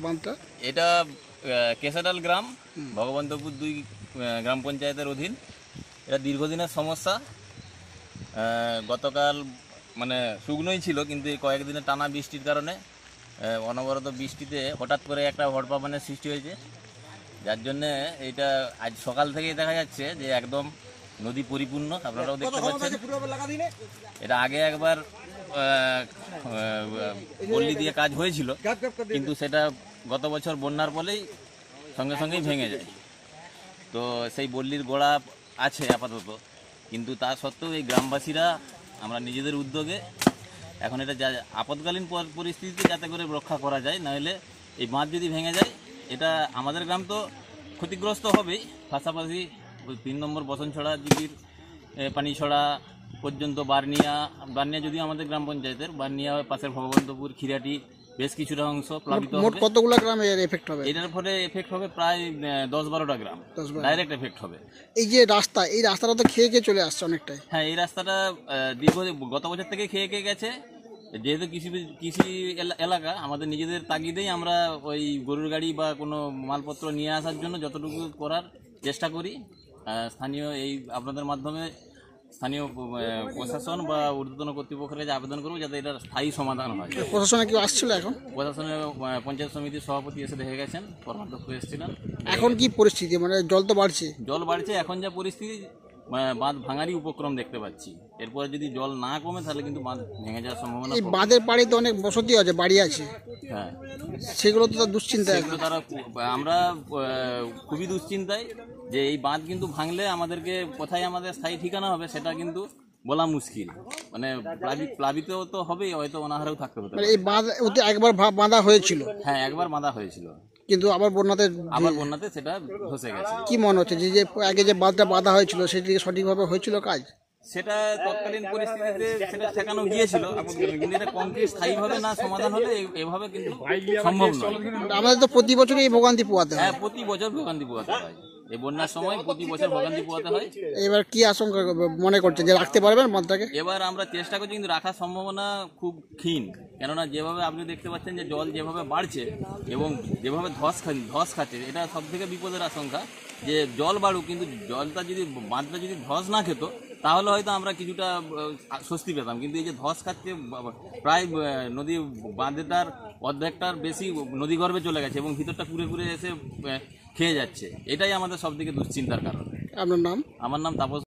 বাঁধটা? এটা কেশাডাল গ্রাম, ভগবন্তপুর 2 গ্রাম পঞ্চায়েতের অধীন। এটা দীর্ঘদিনের সমস্যা। গতকাল মানে শুকনোই ছিল, কিন্তু এই কয়েকদিনের টানা বৃষ্টির কারণে অনবরত বৃষ্টিতে হঠাৎ করে একটা ঝড়-তুফানের সৃষ্টি হয়েছে, যার জন্যে এইটা আজ সকাল থেকেই দেখা যাচ্ছে যে একদম নদী পরিপূর্ণ। আপনারাও দেখতে পাচ্ছেন। এটা আগে একবার পল্লী দিয়ে কাজ হয়েছিল, কিন্তু সেটা গত বছর বন্যার ফলেই সঙ্গে সঙ্গেই ভেঙে যায়। তো সেই পল্লীর গোড়া আছে আপাতত, কিন্তু তা সত্ত্বেও এই গ্রামবাসীরা আমরা নিজেদের উদ্যোগে এখন এটা যা আপৎকালীন পরিস্থিতিতে যাতে করে রক্ষা করা যায়, নাহলে এই বাঁধ যদি ভেঙে যায় এটা আমাদের গ্রাম তো ক্ষতিগ্রস্ত হবেই, পাশাপাশি 3 নম্বর বসনছড়া জিপির পানিছড়া পর্যন্ত বার্নিয়া যদিও আমাদের গ্রাম পঞ্চায়েতের, বার্নিয়া পাশের ভগবন্তপুর, খিরাটি বেশ কিছুটা অংশ প্লাবিত হবে। মোট কতগুলো গ্রামে এর এফেক্ট হবে? এটার ফলে এফেক্ট হবে প্রায় 10-12টা গ্রাম, ডাইরেক্ট এফেক্ট হবে। এই যে রাস্তা, এই রাস্তাটা তো খেয়ে চলে আসছে অনেকটাই। হ্যাঁ, এই রাস্তাটা গত বছর থেকে খেয়ে গেছে। যেহেতু কৃষি এলাকা, আমাদের নিজেদের তাগিদেই আমরা ওই গরুর গাড়ি বা কোনো মালপত্র নিয়ে আসার জন্য যতটুকু করার চেষ্টা করি। স্থানীয় এই আপনাদের মাধ্যমে স্থানীয় প্রশাসন বা ঊর্ধ্বতন কর্তৃপক্ষের কাছে আবেদন করবো যাতে এটার স্থায়ী সমাধান হয়। প্রশাসনে কেউ আসছিল? এখন প্রশাসনের পঞ্চায়েত সমিতির সভাপতি এসে দেখে গেছেন, কর্মাধ্যক্ষ এসেছিলেন। এখন কি পরিস্থিতি, মানে জল তো বাড়ছে? জল বাড়ছে, এখন যা পরিস্থিতি বাঁধ ভাঙারই উপক্রম দেখতে পাচ্ছি। এরপরে যদি জল না কমে তাহলে কিন্তু বাঁধ ভেঙে যাওয়ার সম্ভাবনা। এই বাঁধের পাড়ে তো অনেক বসতি আছে, বাড়ি আছে, হ্যাঁ, সেগুলো তো দুশ্চিন্তা। আমরা খুবই দুশ্চিন্তায় যে এই বাঁধ কিন্তু ভাঙলে আমাদেরকে কোথায় আমাদের স্থায়ী ঠিকানা হবে সেটা কিন্তু বলা মুশকিল। মানে প্লাবিত তো হবেই, হয়তো অনাহারেও থাকতে হতে পারে। এই বাঁধ একবার বাঁধা হয়েছিল? হ্যাঁ, একবার বাঁধা হয়েছিল, কিন্তু আবার বন্যাতে সেটা ধসে গেছে। কি মনে হচ্ছে যে আগে যে বাঁধটা বাঁধা হয়েছিল সেটি সঠিকভাবে হয়েছিল কাজ? সেটা তৎকালীন পরিস্থিতিতে সেটা ঠেকানো গিয়েছিল, কিন্তু এটা কমপ্লিট স্থায়ীভাবে না সমাধান হলে এভাবে কিন্তু সম্ভব নয়। আমাদের তো প্রতি বছরই এই ভোগান্তি পোয়াতে হয়। হ্যাঁ, প্রতি বছর ভোগান্তি পোয়াতে হয়। এই বন্যার সময় প্রতি বছর ভোগান্তি পোয়াতে হয়। এবার কি আশঙ্কা মনে করছে যে রাখতে পারবেন বাঁধটাকে? এবার আমরা চেষ্টা করছি, কিন্তু রাখার সম্ভাবনা খুব ক্ষীণ। কেননা যেভাবে আপনি দেখতে পাচ্ছেন যে জল যেভাবে বাড়ছে এবং যেভাবে ধস খাচ্ছে, এটা সব থেকে বিপদের আশঙ্কা। যে জল বাড়ুক, কিন্তু বাঁধটা যদি ধস না খেত তাহলে হয়তো আমরা কিছুটা স্বস্তি পেতাম। কিন্তু এই যে ধস খাচ্ছে, প্রায় নদী বাঁধটার অর্ধেকটার বেশি নদীগর্ভে চলে গেছে এবং ভিতরটা পুরে এসে খেয়ে যাচ্ছে। এটাই আমাদের সব থেকে দুশ্চিন্তার কারণ। আপনার নাম? আমার নাম তাপস।